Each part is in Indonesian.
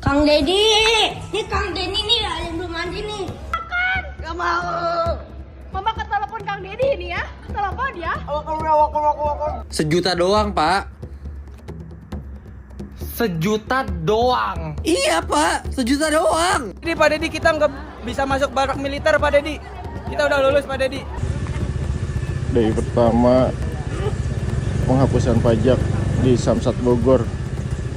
Kang Deddy, ini Kang Deddy nih ada yang belum mandi nih. Makan. Gak mau. Mama ke telepon Kang Deddy ini ya. Telepon ya. Sejuta doang, Pak. Sejuta doang. Iya, Pak. Sejuta doang. Ini Pak Deddy, kita nggak bisa masuk barak militer Pak Deddy. Kita udah lulus Pak Deddy. Dari pertama penghapusan pajak di Samsat Bogor,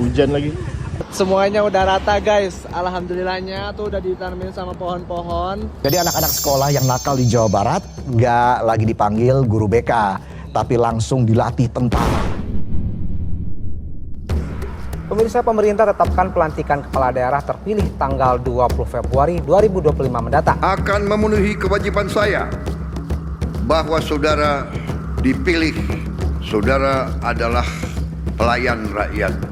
hujan lagi. Semuanya udah rata guys. Alhamdulillahnya tuh udah ditanamin sama pohon-pohon. Jadi anak-anak sekolah yang nakal di Jawa Barat nggak lagi dipanggil guru BK, tapi langsung dilatih tentara. Pemirsa, pemerintah tetapkan pelantikan kepala daerah terpilih tanggal 20 Februari 2025 mendatang. Akan memenuhi kewajiban saya bahwa saudara dipilih, saudara adalah pelayan rakyat.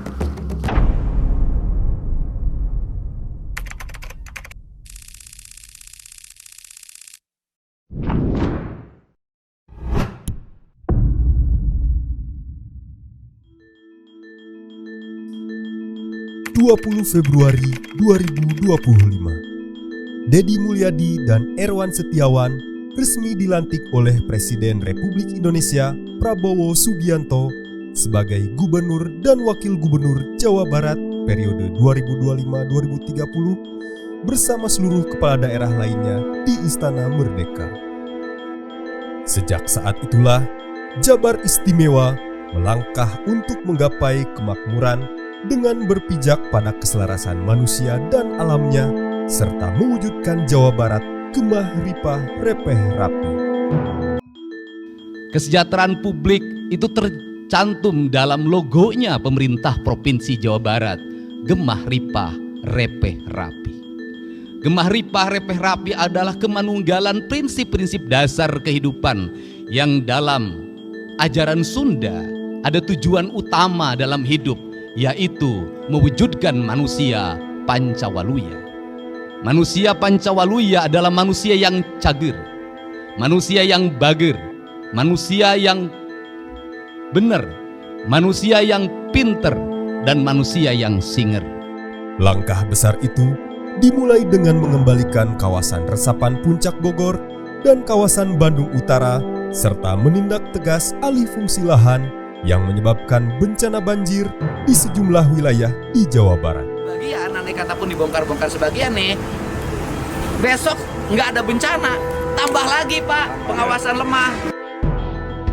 Februari 2025, Deddy Mulyadi dan Erwan Setiawan resmi dilantik oleh Presiden Republik Indonesia Prabowo Subianto sebagai Gubernur dan Wakil Gubernur Jawa Barat periode 2025-2030 bersama seluruh kepala daerah lainnya di Istana Merdeka. Sejak saat itulah, Jabar Istimewa melangkah untuk menggapai kemakmuran dengan berpijak pada keselarasan manusia dan alamnya, serta mewujudkan Jawa Barat gemah ripah repeh rapi. Kesejahteraan publik itu tercantum dalam logonya pemerintah Provinsi Jawa Barat, gemah ripah repeh rapi. Gemah ripah repeh rapi adalah kemanunggalan prinsip-prinsip dasar kehidupan yang dalam ajaran Sunda ada tujuan utama dalam hidup, yaitu mewujudkan manusia Pancawaluya. Manusia Pancawaluya adalah manusia yang cager, manusia yang bager, manusia yang benar, manusia yang pinter, dan manusia yang singer. Langkah besar itu dimulai dengan mengembalikan kawasan resapan Puncak Bogor dan kawasan Bandung Utara, serta menindak tegas alih fungsi lahan yang menyebabkan bencana banjir di sejumlah wilayah di Jawa Barat. Sebagian aneh kata pun dibongkar-bongkar sebagian nih, besok nggak ada bencana, tambah lagi Pak pengawasan lemah.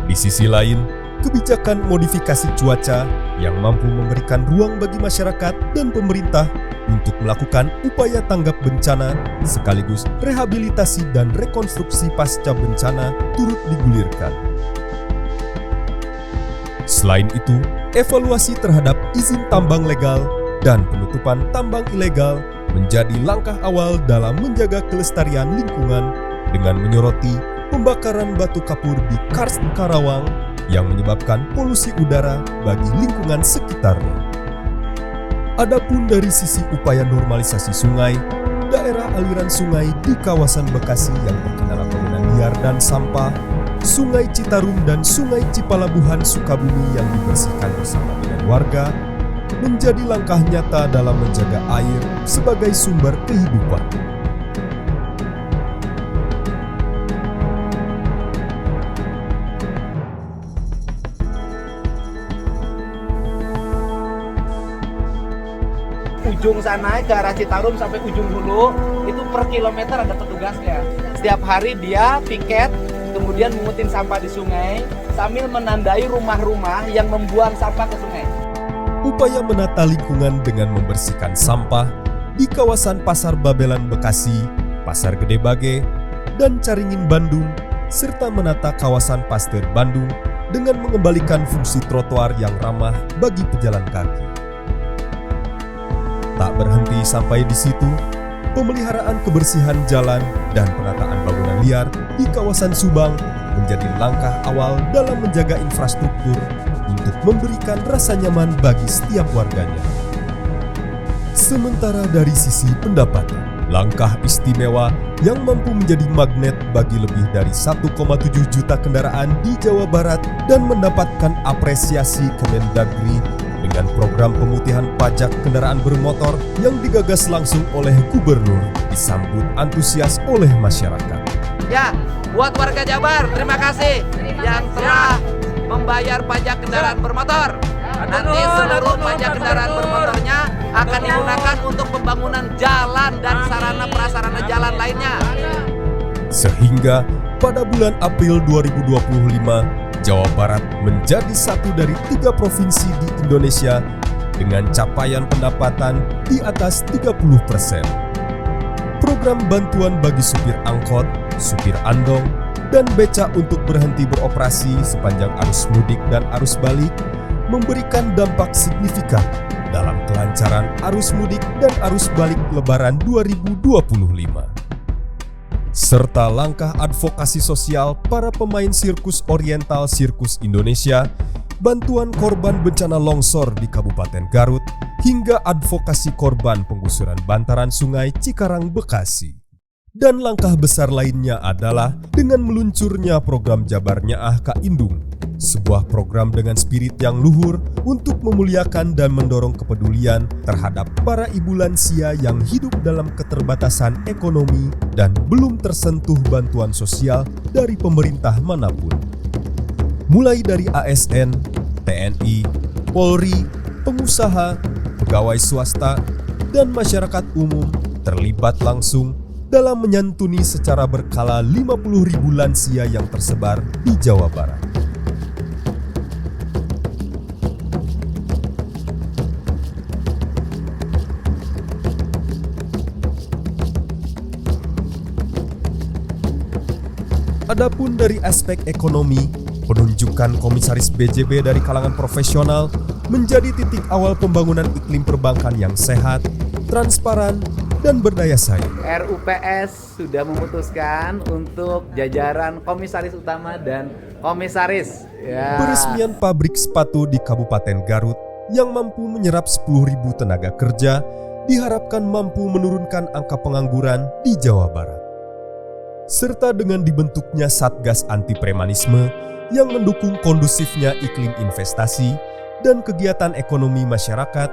Di sisi lain, kebijakan modifikasi cuaca yang mampu memberikan ruang bagi masyarakat dan pemerintah untuk melakukan upaya tanggap bencana sekaligus rehabilitasi dan rekonstruksi pasca bencana turut digulirkan. Selain itu, evaluasi terhadap izin tambang legal dan penutupan tambang ilegal menjadi langkah awal dalam menjaga kelestarian lingkungan dengan menyoroti pembakaran batu kapur di Karst Karawang yang menyebabkan polusi udara bagi lingkungan sekitarnya. Adapun dari sisi upaya normalisasi sungai, daerah aliran sungai di kawasan Bekasi yang terkendala bangunan liar dan sampah, Sungai Citarum dan Sungai Cipalabuhan Sukabumi yang dibersihkan bersama dengan warga menjadi langkah nyata dalam menjaga air sebagai sumber kehidupan. Ujung sana ke arah Citarum sampai ujung hulu itu per kilometer ada petugasnya. Setiap hari dia piket, kemudian mengutin sampah di sungai sambil menandai rumah-rumah yang membuang sampah ke sungai. Upaya menata lingkungan dengan membersihkan sampah di kawasan Pasar Babelan Bekasi, Pasar Gede Bage, dan Caringin Bandung, serta menata kawasan Pasteur Bandung dengan mengembalikan fungsi trotoar yang ramah bagi pejalan kaki. Tak berhenti sampai di situ, pemeliharaan kebersihan jalan dan penataan bangunan liar di kawasan Subang menjadi langkah awal dalam menjaga infrastruktur untuk memberikan rasa nyaman bagi setiap warganya. Sementara dari sisi pendapatan, langkah istimewa yang mampu menjadi magnet bagi lebih dari 1,7 juta kendaraan di Jawa Barat dan mendapatkan apresiasi Kemendagri dengan program pemutihan pajak kendaraan bermotor yang digagas langsung oleh gubernur disambut antusias oleh masyarakat. Ya, buat warga Jabar, terima kasih yang telah membayar pajak kendaraan bermotor. Nanti seluruh pajak kendaraan bermotornya akan digunakan untuk pembangunan jalan dan sarana prasarana jalan lainnya. Sehingga pada bulan April 2025, Jawa Barat menjadi satu dari 3 provinsi di Indonesia dengan capaian pendapatan di atas 30%. Program bantuan bagi supir angkot, supir andong, dan beca untuk berhenti beroperasi sepanjang arus mudik dan arus balik memberikan dampak signifikan dalam kelancaran arus mudik dan arus balik Lebaran 2025. Serta langkah advokasi sosial para pemain sirkus oriental Sirkus Indonesia, bantuan korban bencana longsor di Kabupaten Garut, hingga advokasi korban penggusuran bantaran Sungai Cikarang Bekasi. Dan langkah besar lainnya adalah dengan meluncurnya program Jabar Nyaah Ka Indung, sebuah program dengan spirit yang luhur untuk memuliakan dan mendorong kepedulian terhadap para ibu lansia yang hidup dalam keterbatasan ekonomi dan belum tersentuh bantuan sosial dari pemerintah manapun. Mulai dari ASN, TNI, Polri, pengusaha, pegawai swasta, dan masyarakat umum terlibat langsung dalam menyantuni secara berkala 50.000 lansia yang tersebar di Jawa Barat. Adapun dari aspek ekonomi, penunjukan komisaris BJB dari kalangan profesional menjadi titik awal pembangunan iklim perbankan yang sehat, transparan, dan berdaya saing. RUPS sudah memutuskan untuk jajaran komisaris utama dan komisaris. Ya. Peresmian pabrik sepatu di Kabupaten Garut yang mampu menyerap 10.000 tenaga kerja diharapkan mampu menurunkan angka pengangguran di Jawa Barat. Serta dengan dibentuknya Satgas Anti Premanisme yang mendukung kondusifnya iklim investasi dan kegiatan ekonomi masyarakat,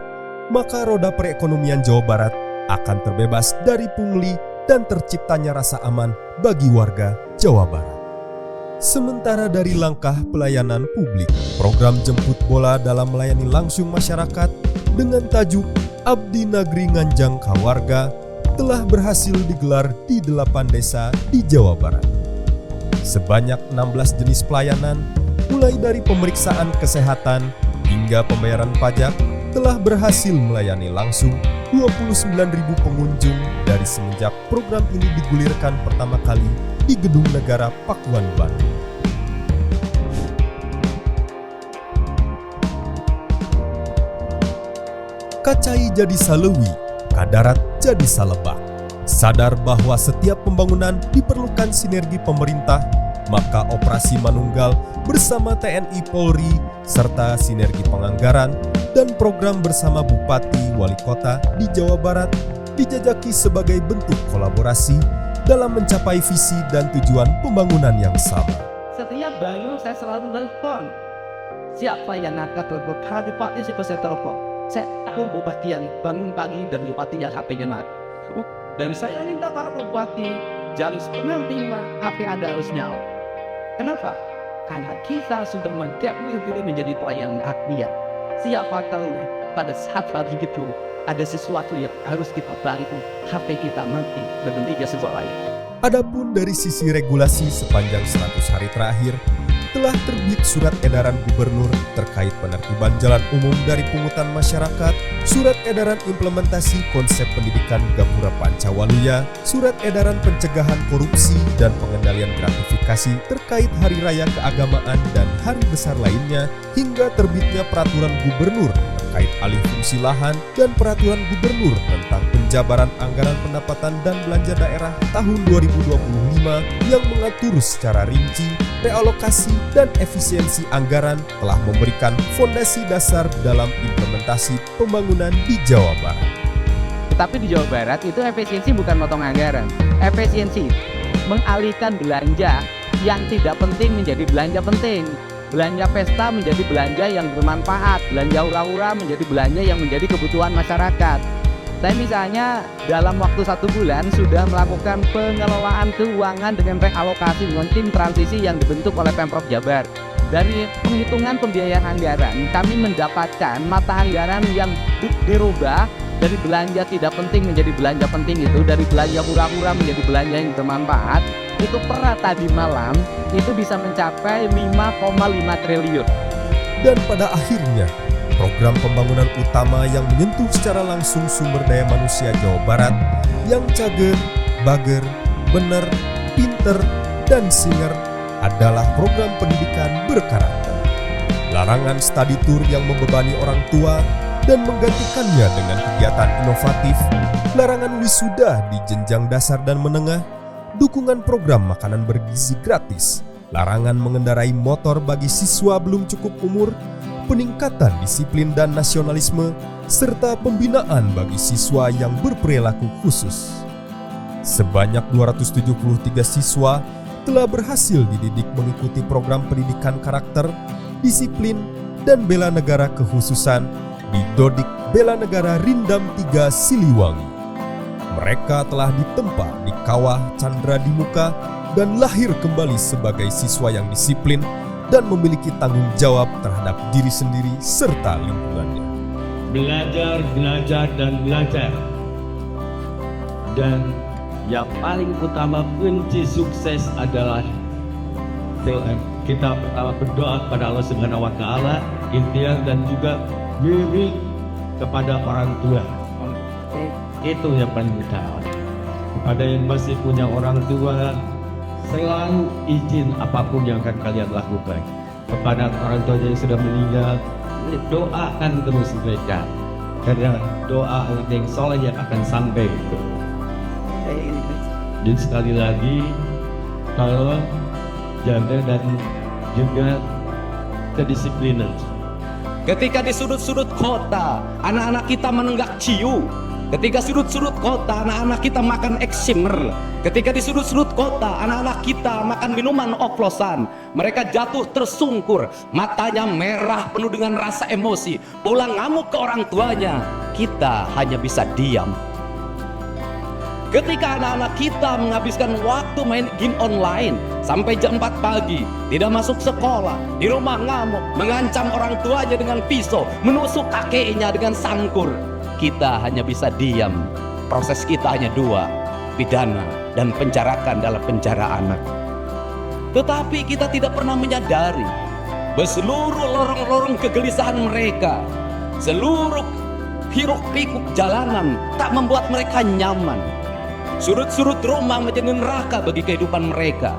maka roda perekonomian Jawa Barat akan terbebas dari pungli dan terciptanya rasa aman bagi warga Jawa Barat. Sementara dari langkah pelayanan publik, program jemput bola dalam melayani langsung masyarakat dengan tajuk Abdi Nagri Nganjang Ka Warga telah berhasil digelar di 8 desa di Jawa Barat. Sebanyak 16 jenis pelayanan, mulai dari pemeriksaan kesehatan hingga pembayaran pajak, telah berhasil melayani langsung 29.000 pengunjung dari semenjak program ini digulirkan pertama kali di Gedung Negara Pakuan, Bandung. Kacai jadi salewi, kadarat jadi salebak. Sadar bahwa setiap pembangunan diperlukan sinergi pemerintah, maka Operasi Manunggal bersama TNI Polri serta sinergi penganggaran dan program bersama Bupati Wali Kota di Jawa Barat dijajaki sebagai bentuk kolaborasi dalam mencapai visi dan tujuan pembangunan yang sama. Setiap bangun saya selalu telepon. Siapa yang akan telepon? Bupati saya telepon. Saya tahu bupati yang bangun pagi dan bupati yang HP-nya mati. Dan saya minta para bupati jam 9.05 HP Anda harus nyala. Kenapa? Karena kita sudah mendekati diri menjadi pelayan rakyat. Siapa tahu pada saat pagi itu ada sesuatu yang harus kita bantu, HP kita mati dan tiga sebuah lain. Adapun dari sisi regulasi sepanjang 100 hari terakhir, telah terbit surat edaran gubernur terkait penertiban jalan umum dari pungutan masyarakat, surat edaran implementasi konsep pendidikan Gapura Pancawaluya, surat edaran pencegahan korupsi dan pengendalian gratifikasi terkait hari raya keagamaan dan hari besar lainnya, hingga terbitnya peraturan gubernur terkait alih fungsi lahan dan peraturan gubernur tentang penjabaran anggaran pendapatan dan belanja daerah tahun 2025 yang mengatur secara rinci realokasi dan efisiensi anggaran telah memberikan fondasi dasar dalam implementasi pembangunan di Jawa Barat. Tetapi di Jawa Barat itu efisiensi bukan motong anggaran. Efisiensi mengalihkan belanja yang tidak penting menjadi belanja penting. belanja pesta menjadi belanja yang bermanfaat, belanja hura-hura menjadi belanja yang menjadi kebutuhan masyarakat. Saya misalnya dalam waktu 1 bulan sudah melakukan pengelolaan keuangan dengan realokasi dengan tim transisi yang dibentuk oleh Pemprov Jabar. Dari penghitungan pembiayaan anggaran, kami mendapatkan mata anggaran yang dirubah dari belanja tidak penting menjadi belanja penting itu, dari belanja hura-hura menjadi belanja yang bermanfaat, itu per tadi malam itu bisa mencapai 5,5 triliun. Dan pada akhirnya, program pembangunan utama yang menyentuh secara langsung sumber daya manusia Jawa Barat yang cager, bager, bener, pinter, dan singer adalah program pendidikan berkarakter. Larangan study tour yang membebani orang tua dan menggantikannya dengan kegiatan inovatif, larangan wisuda di jenjang dasar dan menengah, dukungan program makanan bergizi gratis, larangan mengendarai motor bagi siswa belum cukup umur, peningkatan disiplin dan nasionalisme, serta pembinaan bagi siswa yang berperilaku khusus. Sebanyak 273 siswa telah berhasil dididik mengikuti program pendidikan karakter, disiplin, dan bela negara kekhususan di Dodik Bela Negara Rindam 3 Siliwangi. Mereka telah ditempa di Kawah Chandra di Muka dan lahir kembali sebagai siswa yang disiplin dan memiliki tanggung jawab terhadap diri sendiri serta lingkungannya. Belajar, belajar, dan belajar. Dan yang paling utama kunci sukses adalah kita pertama berdoa kepada Allah Subhanahu wa Ta'ala, ikhtiar dan juga diri kepada orang tua. Itu yang paling utama. Kepada yang masih punya orang tua, selalu izin apapun yang akan kalian lakukan. Kepada orang tua yang sudah meninggal, doakan terus mereka, karena doa yang soleh yang akan sampai. Dan sekali lagi, kalau jaga dan juga kedisiplinan. Ketika di sudut-sudut kota, anak-anak kita menenggak ciu. Ketika sudut-sudut kota, anak-anak kita makan eksimer. Ketika di sudut-sudut kota, anak-anak kita makan minuman oplosan. Mereka jatuh tersungkur, matanya merah penuh dengan rasa emosi. Pulang ngamuk ke orang tuanya, kita hanya bisa diam. Ketika anak-anak kita menghabiskan waktu main game online sampai jam 4 pagi, tidak masuk sekolah, di rumah ngamuk, mengancam orang tuanya dengan pisau, menusuk kakeknya dengan sangkur, kita hanya bisa diam. Proses kita hanya 2, pidana dan penjarakan dalam penjara anak. Tetapi kita tidak pernah menyadari bahwa seluruh lorong-lorong kegelisahan mereka, seluruh hiruk-pikuk jalanan tak membuat mereka nyaman. Sudut-sudut rumah menjadi neraka bagi kehidupan mereka.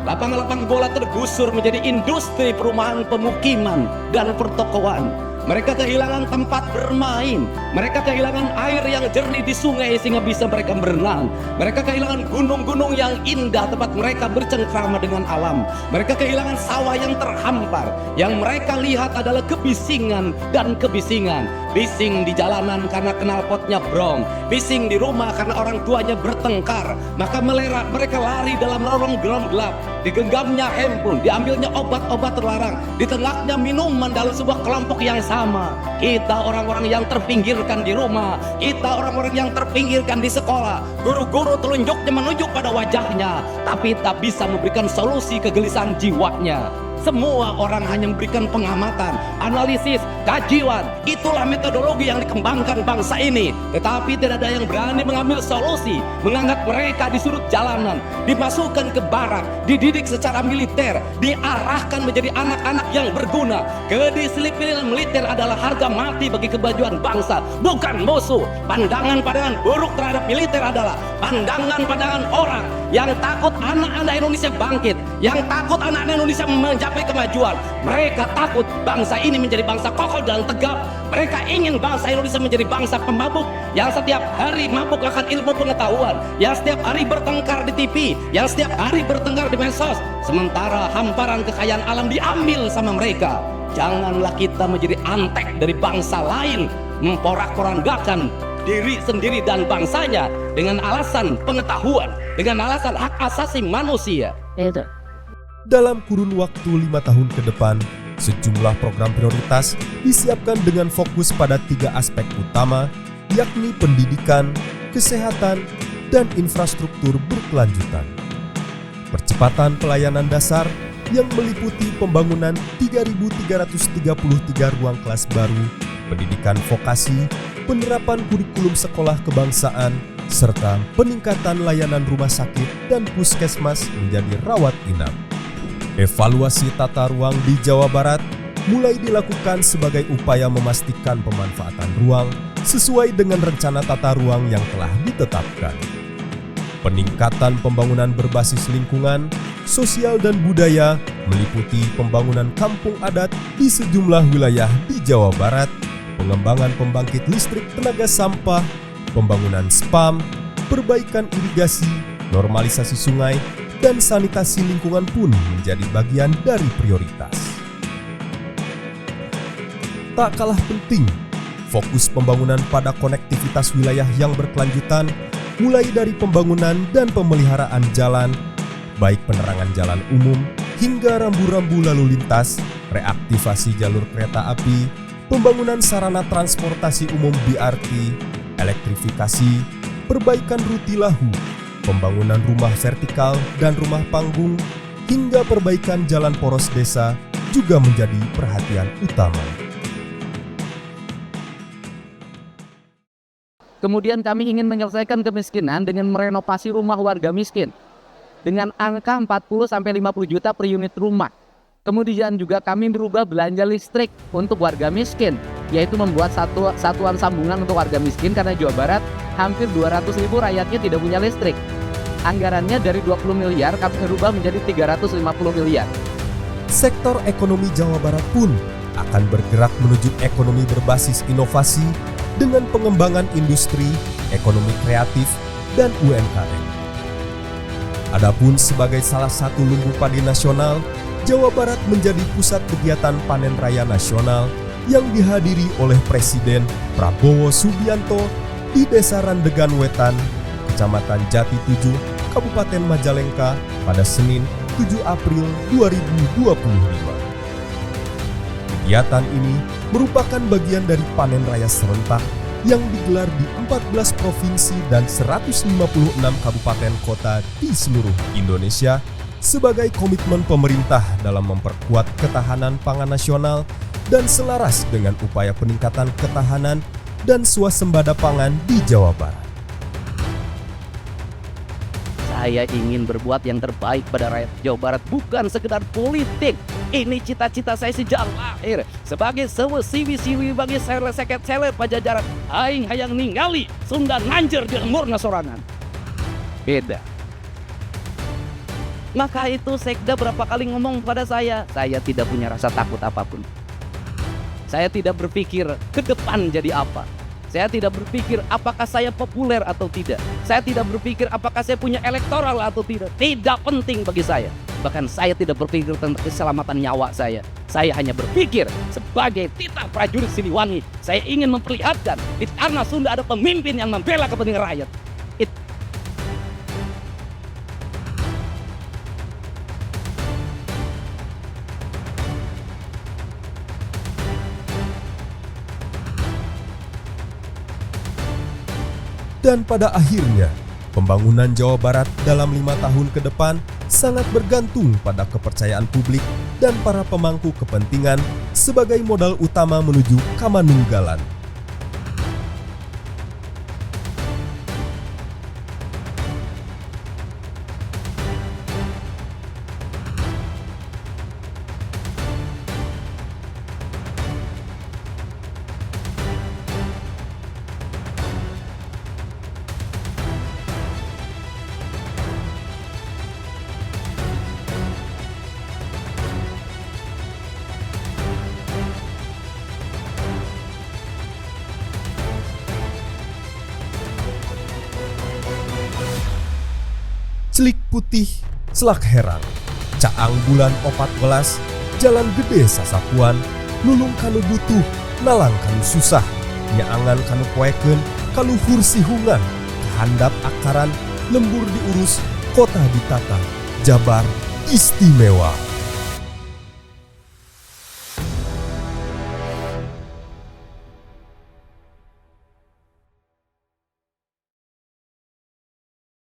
Lapang-lapang bola tergusur menjadi industri perumahan, pemukiman, dan pertokoan. Mereka kehilangan tempat bermain. Mereka kehilangan air yang jernih di sungai sehingga bisa mereka berenang. Mereka kehilangan gunung-gunung yang indah tempat mereka bercengkrama dengan alam. Mereka kehilangan sawah yang terhampar. Yang mereka lihat adalah kebisingan dan kebisingan. Bising di jalanan karena knalpotnya brong. Bising di rumah karena orang tuanya bertengkar. Maka mereka lari dalam lorong gelap. Digenggamnya handphone, diambilnya obat-obat terlarang, ditengahnya minuman dalam sebuah kelompok yang sama. Kita orang-orang yang terpinggirkan di rumah, kita orang-orang yang terpinggirkan di sekolah. Guru-guru telunjuknya menunjuk pada wajahnya, tapi tak bisa memberikan solusi kegelisahan jiwanya. Semua orang hanya memberikan pengamatan, analisis, kajian. Itulah metodologi yang dikembangkan bangsa ini. Tetapi tidak ada yang berani mengambil solusi, mengangkat mereka di sudut jalanan, dimasukkan ke barak, dididik secara militer, diarahkan menjadi anak-anak yang berguna. Kedisiplinan militer adalah harga mati bagi kemajuan bangsa, bukan musuh. Pandangan-pandangan buruk terhadap militer adalah pandangan-pandangan orang yang takut anak-anak Indonesia bangkit, yang takut anak-anak Indonesia mencapai kemajuan. Mereka takut bangsa ini menjadi bangsa kokoh dan tegap. Mereka ingin bangsa Indonesia menjadi bangsa pemabuk yang setiap hari mabuk akan ilmu pengetahuan, yang setiap hari bertengkar di TV, yang setiap hari bertengkar di medsos. Sementara hamparan kekayaan alam diambil sama mereka. Janganlah kita menjadi antek dari bangsa lain, memporak-porandakan diri sendiri dan bangsanya dengan alasan pengetahuan, dengan alasan hak asasi manusia. dalam kurun waktu 5 tahun ke depan, sejumlah program prioritas disiapkan dengan fokus pada 3 aspek utama, yakni pendidikan, kesehatan, dan infrastruktur berkelanjutan. Percepatan pelayanan dasar yang meliputi pembangunan 3.333 ruang kelas baru, pendidikan vokasi, penerapan kurikulum sekolah kebangsaan, serta peningkatan layanan rumah sakit dan puskesmas menjadi rawat inap. Evaluasi tata ruang di Jawa Barat mulai dilakukan sebagai upaya memastikan pemanfaatan ruang sesuai dengan rencana tata ruang yang telah ditetapkan. Peningkatan pembangunan berbasis lingkungan, sosial dan budaya meliputi pembangunan kampung adat di sejumlah wilayah di Jawa Barat, pengembangan pembangkit listrik tenaga sampah, pembangunan spam, perbaikan irigasi, normalisasi sungai, dan sanitasi lingkungan pun menjadi bagian dari prioritas. Tak kalah penting, fokus pembangunan pada konektivitas wilayah yang berkelanjutan, mulai dari pembangunan dan pemeliharaan jalan, baik penerangan jalan umum hingga rambu-rambu lalu lintas, reaktivasi jalur kereta api, pembangunan sarana transportasi umum BRT, elektrifikasi, perbaikan rutilahu, pembangunan rumah vertikal dan rumah panggung, hingga perbaikan jalan poros desa juga menjadi perhatian utama. Kemudian kami ingin menyelesaikan kemiskinan dengan merenovasi rumah warga miskin dengan angka 40-50 juta per unit rumah. Kemudian juga kami berubah belanja listrik untuk warga miskin, yaitu membuat satuan sambungan untuk warga miskin karena Jawa Barat hampir 200.000 rakyatnya tidak punya listrik. Anggarannya dari 20 miliar kami berubah menjadi 350 miliar. Sektor ekonomi Jawa Barat pun akan bergerak menuju ekonomi berbasis inovasi dengan pengembangan industri, ekonomi kreatif, dan UMKM. Adapun sebagai salah satu lumbung padi nasional, Jawa Barat menjadi pusat kegiatan panen raya nasional yang dihadiri oleh Presiden Prabowo Subianto di Desa Randegan Wetan, Kecamatan Jati 7, Kabupaten Majalengka pada Senin 7 April 2025. Kegiatan ini merupakan bagian dari panen raya serentak yang digelar di 14 provinsi dan 156 kabupaten kota di seluruh Indonesia sebagai komitmen pemerintah dalam memperkuat ketahanan pangan nasional dan selaras dengan upaya peningkatan ketahanan dan swasembada pangan di Jawa Barat. Saya ingin berbuat yang terbaik pada rakyat Jawa Barat, bukan sekedar politik. Ini cita-cita saya sejak lahir. Sebagai sewi-siwi bagi seket sele pajajaran, aing hayang ningali Sunda nanjer di lemurna sorangan. Beda. Maka itu Sekda berapa kali ngomong pada saya tidak punya rasa takut apapun. Saya tidak berpikir ke depan jadi apa. Saya tidak berpikir apakah saya populer atau tidak. Saya tidak berpikir apakah saya punya elektoral atau tidak. Tidak penting bagi saya. Bahkan saya tidak berpikir tentang keselamatan nyawa saya. Saya hanya berpikir sebagai titah prajurit Siliwangi. Saya ingin memperlihatkan di tanah Sunda ada pemimpin yang membela kepentingan rakyat. Dan pada akhirnya, pembangunan Jawa Barat dalam 5 tahun ke depan sangat bergantung pada kepercayaan publik dan para pemangku kepentingan sebagai modal utama menuju kamanunggalan. Celik Putih, Selak Herang, Caang Bulan 14, Jalan Gede Sasapuan, Lulung Kanu Butuh, Nalang Kanu Susah, Nyaangan Kanu Poeken, Kaluhur Sihungan, Kehandap Akaran, Lembur Diurus, Kota Ditata, Jabar, istimewa.